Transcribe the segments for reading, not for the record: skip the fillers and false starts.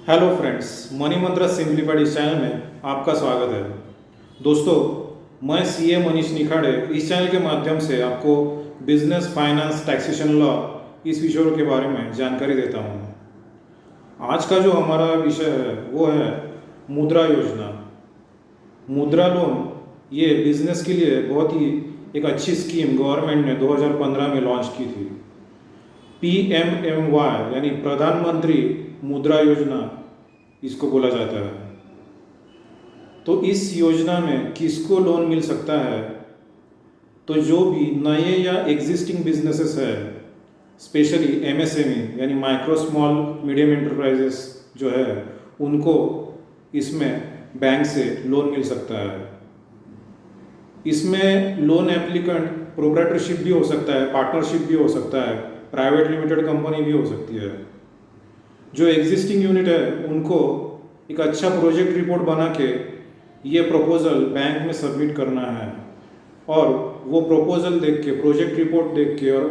Hello friends, money मंत्र simplified इस channel में आपका स्वागत है। दोस्तों, मैं सीए मनीष निखाड़े इस चैनल के माध्यम से आपको बिजनेस, फाइनेंस, टैक्सेशन लॉ इस विषयों के बारे में जानकारी देता हूँ। आज का जो हमारा विषय है वो है मुद्रा योजना। मुद्रा लोन ये बिजनेस के लिए बहुत ही एक अच्छी स्कीम गवर्नमेंट ने 2015 में लॉन्च की थी। PMMY यानी प्रधानमंत्री मुद्रा योजना इसको बोला जाता है। तो इस योजना में किसको लोन मिल सकता है? तो जो भी नए या एग्जिस्टिंग बिजनेसेस है, स्पेशली MSME यानी माइक्रो स्मॉल मीडियम एंटरप्राइजेस जो है, उनको इसमें बैंक से लोन मिल सकता है। इसमें लोन एप्लीकेंट प्रोप्राइटरशिप भी हो सकता है, पार्टनरशिप भी हो सकता है, प्राइवेट लिमिटेड कंपनी भी हो सकती है। जो एग्जिस्टिंग यूनिट है उनको एक अच्छा प्रोजेक्ट रिपोर्ट बना के ये प्रपोज़ल बैंक में सबमिट करना है, और वो प्रपोज़ल देख के, प्रोजेक्ट रिपोर्ट देख के और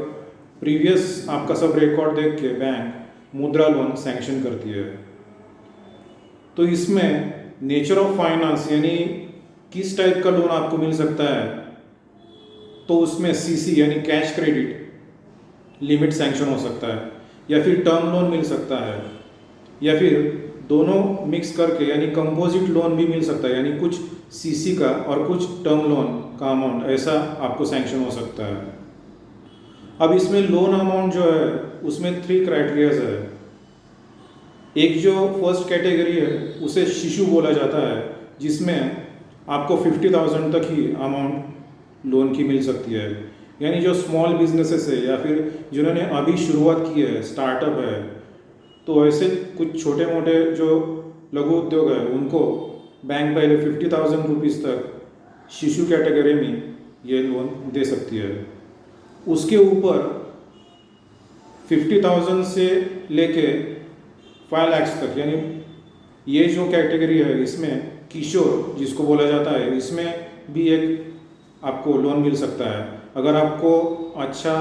प्रीवियस आपका सब रिकॉर्ड देख के बैंक मुद्रा लोन सैंक्शन करती है। तो इसमें नेचर ऑफ फाइनेंस यानी किस टाइप का लोन आपको मिल सकता है, तो उसमें CC यानी कैश क्रेडिट लिमिट सैंक्शन हो सकता है, या फिर टर्म लोन मिल सकता है, या फिर दोनों मिक्स करके यानी कंपोजिट लोन भी मिल सकता है, यानी कुछ CC का और कुछ टर्म लोन का अमाउंट ऐसा आपको सैंक्शन हो सकता है। अब इसमें लोन अमाउंट जो है उसमें 3 क्राइटेरियाज है। एक जो फर्स्ट कैटेगरी है उसे शिशु बोला जाता है, जिसमें आपको 50,000 तक ही अमाउंट लोन की मिल सकती है। यानी जो स्मॉल बिजनेसेस है या फिर जिन्होंने अभी शुरुआत की है, स्टार्टअप है, तो ऐसे कुछ छोटे मोटे जो लघु उद्योग है उनको बैंक पहले 50,000 रुपीज़ तक शिशु कैटेगरी में ये लोन दे सकती है। उसके ऊपर 50,000 से लेके 5 लाख तक, यानी ये जो कैटेगरी है इसमें किशोर जिसको बोला जाता है, इसमें भी एक आपको लोन मिल सकता है। अगर आपको अच्छा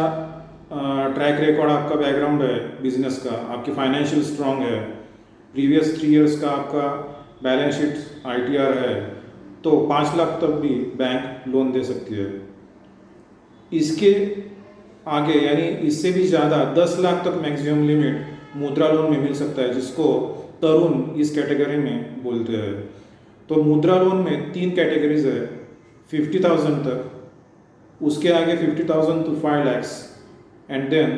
ट्रैक रिकॉर्ड, आपका बैकग्राउंड है बिजनेस का, आपकी फाइनेंशियल स्ट्रांग है, प्रीवियस 3 इयर्स का आपका बैलेंस शीट ITR है, तो 5 लाख तक भी बैंक लोन दे सकती है। इसके आगे यानी इससे भी ज़्यादा 10 लाख तक मैक्सिमम लिमिट मुद्रा लोन में मिल सकता है, जिसको तरुण इस कैटेगरी में बोलते हैं। तो मुद्रा लोन में 3 कैटेगरीज है, 50,000 तक, उसके आगे 50,000 to 5 lakhs, and then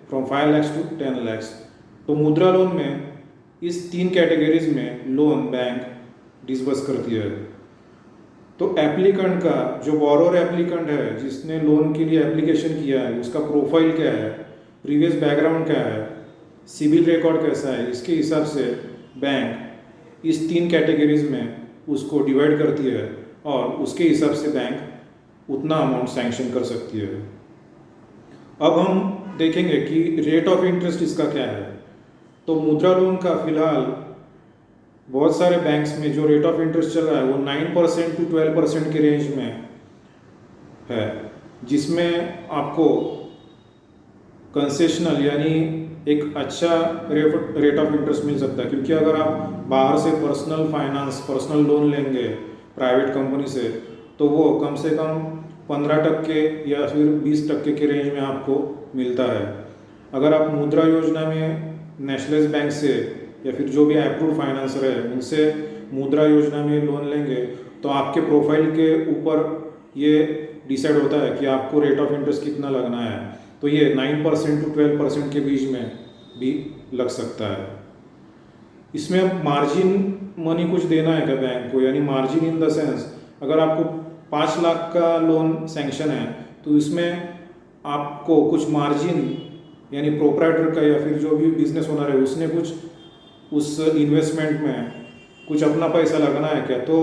from 5 lakhs to 10 lakhs। तो मुद्रा लोन में इस 3 कैटेगरीज में लोन बैंक डिसबर्स करती है। तो एप्लीकेंट का, जो बोरोर एप्लीकेंट है जिसने लोन के लिए एप्लीकेशन किया है, उसका प्रोफाइल क्या है, प्रीवियस बैकग्राउंड क्या है, सिविल रिकॉर्ड कैसा है, इसके हिसाब से बैंक इस 3 कैटेगरीज में उसको डिवाइड करती है, और उसके हिसाब से बैंक उतना अमाउंट सैंक्शन कर सकती है। अब हम देखेंगे कि रेट ऑफ इंटरेस्ट इसका क्या है। तो मुद्रा लोन का फिलहाल बहुत सारे बैंक्स में जो रेट ऑफ इंटरेस्ट चल रहा है वो 9% to 12% के रेंज में है, जिसमें आपको कंसेशनल यानी एक अच्छा रेट ऑफ इंटरेस्ट मिल सकता है। क्योंकि अगर आप बाहर से पर्सनल फाइनेंस, पर्सनल लोन लेंगे प्राइवेट कंपनी से, तो वो कम से कम 15% या फिर 20% के रेंज में आपको मिलता है। अगर आप मुद्रा योजना में नेशनलाइज बैंक से या फिर जो भी अप्रूव्ड फाइनेंसर है उनसे मुद्रा योजना में लोन लेंगे, तो आपके प्रोफाइल के ऊपर ये डिसाइड होता है कि आपको रेट ऑफ इंटरेस्ट कितना लगना है। तो ये 9% to 12% के बीच में भी लग सकता है। इसमें मार्जिन मनी कुछ देना है क्या बैंक को, यानी मार्जिन इन द सेंस, अगर आपको 5 लाख का लोन सैंक्शन है तो इसमें आपको कुछ मार्जिन यानी प्रोप्राइटर का या फिर जो भी बिजनेस ओनर है उसने कुछ उस इन्वेस्टमेंट में कुछ अपना पैसा लगाना है क्या। तो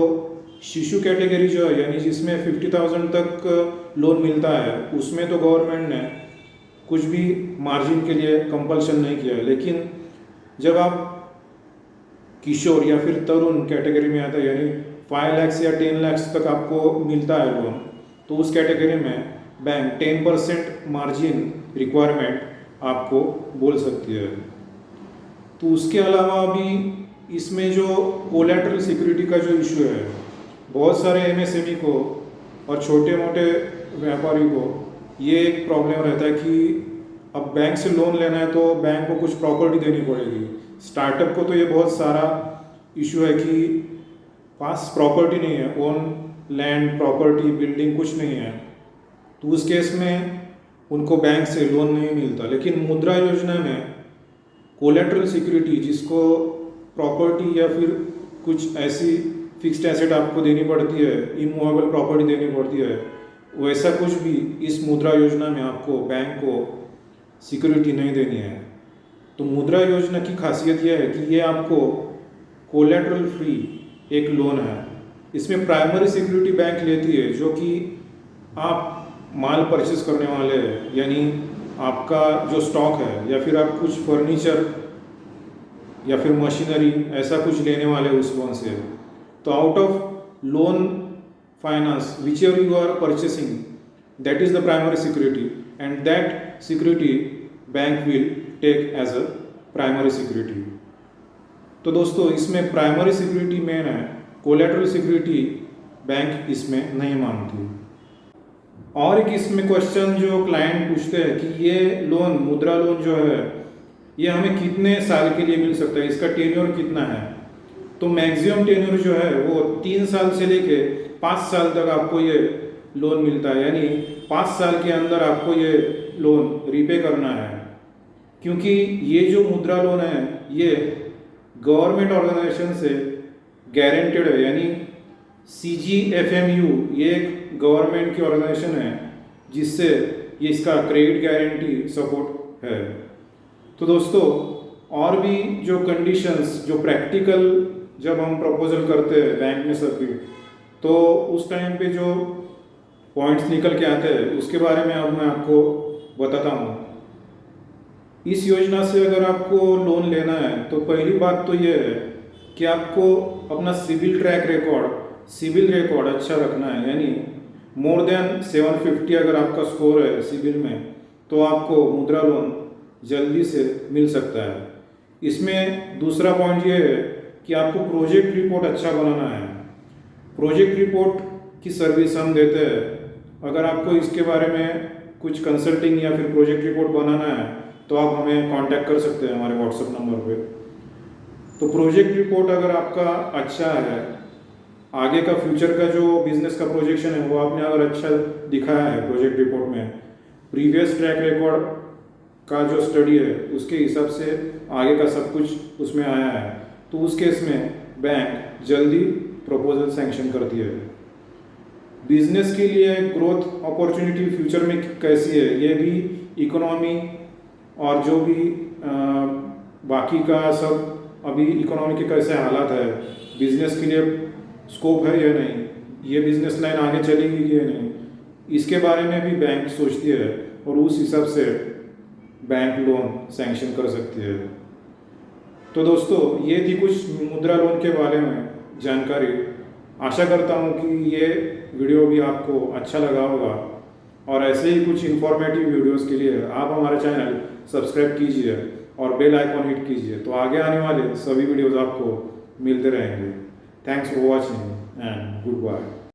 शिशु कैटेगरी जो है, यानी जिसमें 50,000 तक लोन मिलता है, उसमें तो गवर्नमेंट ने कुछ भी मार्जिन के लिए कंपल्शन नहीं किया है। लेकिन जब आप किशोर या फिर तरुण कैटेगरी में आता है, यानी 5 lakhs या 10 lakhs तक आपको मिलता है लोन, तो उस कैटेगरी में बैंक 10% मार्जिन रिक्वायरमेंट आपको बोल सकती है। तो उसके अलावा भी इसमें जो कोलैटरल सिक्योरिटी का जो इशू है, बहुत सारे एमएसएमई को और छोटे मोटे व्यापारी को ये एक प्रॉब्लम रहता है कि अब बैंक से लोन लेना है तो बैंक को कुछ प्रॉपर्टी देनी पड़ेगी। स्टार्टअप को तो ये बहुत सारा इशू है कि पास प्रॉपर्टी नहीं है, ओन लैंड प्रॉपर्टी बिल्डिंग कुछ नहीं है, तो उस केस में उनको बैंक से लोन नहीं मिलता। लेकिन मुद्रा योजना में कोलैटरल सिक्योरिटी, जिसको प्रॉपर्टी या फिर कुछ ऐसी फिक्स्ड एसेट आपको देनी पड़ती है, इमूवेबल प्रॉपर्टी देनी पड़ती है, वैसा कुछ भी इस मुद्रा योजना में आपको बैंक को सिक्योरिटी नहीं देनी है। तो मुद्रा योजना की खासियत यह है कि ये आपको कोलैटरल फ्री एक लोन है। इसमें प्राइमरी सिक्योरिटी बैंक लेती है, जो कि आप माल परचेस करने वाले हैं, यानी आपका जो स्टॉक है या फिर आप कुछ फर्नीचर या फिर मशीनरी ऐसा कुछ लेने वाले उस लोन से, तो out of loan finance whichever you are purchasing, that is the primary security and that security bank will take as a primary security. तो दोस्तों, इसमें प्राइमरी सिक्योरिटी मेन है, कोलैटरल सिक्योरिटी बैंक इसमें नहीं मांगती। और एक इसमें क्वेश्चन जो क्लाइंट पूछते हैं कि ये लोन, मुद्रा लोन जो है, ये हमें कितने साल के लिए मिल सकता है, इसका टेन्योर कितना है। तो मैक्सिमम टेन्योर जो है वो 3 साल से लेके 5 साल तक आपको ये लोन मिलता है, यानी 5 साल के अंदर आपको ये लोन रीपे करना है। क्योंकि ये जो मुद्रा लोन है ये गवर्नमेंट ऑर्गेनाइजेशन से गारंटेड है, यानी CGFMU ये एक गवर्नमेंट की ऑर्गेनाइजेशन है जिससे ये इसका क्रेडिट गारंटी सपोर्ट है। तो दोस्तों, और भी जो कंडीशंस, जो प्रैक्टिकल जब हम प्रपोजल करते हैं बैंक में सबमिट, तो उस टाइम पे जो पॉइंट्स निकल के आते हैं उसके बारे में अब मैं आपको बताता हूँ। इस योजना से अगर आपको लोन लेना है तो पहली बात तो ये है कि आपको अपना सिविल रिकॉर्ड अच्छा रखना है, यानी मोर देन 750 अगर आपका स्कोर है सिविल में, तो आपको मुद्रा लोन जल्दी से मिल सकता है। इसमें दूसरा पॉइंट ये है कि आपको प्रोजेक्ट रिपोर्ट अच्छा बनाना है। प्रोजेक्ट रिपोर्ट की सर्विस हम देते हैं। अगर आपको इसके बारे में कुछ कंसल्टिंग या फिर प्रोजेक्ट रिपोर्ट बनाना है तो आप हमें कांटेक्ट कर सकते हैं हमारे व्हाट्सएप नंबर पे। तो प्रोजेक्ट रिपोर्ट अगर आपका अच्छा है, आगे का फ्यूचर का जो बिजनेस का प्रोजेक्शन है वो आपने अगर अच्छा दिखाया है प्रोजेक्ट रिपोर्ट में, प्रीवियस ट्रैक रिकॉर्ड का जो स्टडी है उसके हिसाब से आगे का सब कुछ उसमें आया है, तो उस केस में बैंक जल्दी प्रपोजल सैंक्शन करती है। बिजनेस के लिए ग्रोथ अपॉर्चुनिटी फ्यूचर में कैसी है, ये भी इकोनॉमी और जो भी बाकी का सब अभी इकोनॉमी के कैसे हालात है, बिजनेस के लिए स्कोप है या नहीं, ये बिजनेस लाइन आगे चलेगी या नहीं, इसके बारे में भी बैंक सोचती है और उस हिसाब से बैंक लोन सैंक्शन कर सकती है। तो दोस्तों, ये थी कुछ मुद्रा लोन के बारे में जानकारी। आशा करता हूँ कि ये वीडियो भी आपको अच्छा लगा होगा, और ऐसे ही कुछ इन्फॉर्मेटिव वीडियोस के लिए आप हमारा चैनल सब्सक्राइब कीजिए और बेल आइकॉन हिट कीजिए, तो आगे आने वाले सभी वीडियोस आपको मिलते रहेंगे। Thanks for watching and good bye.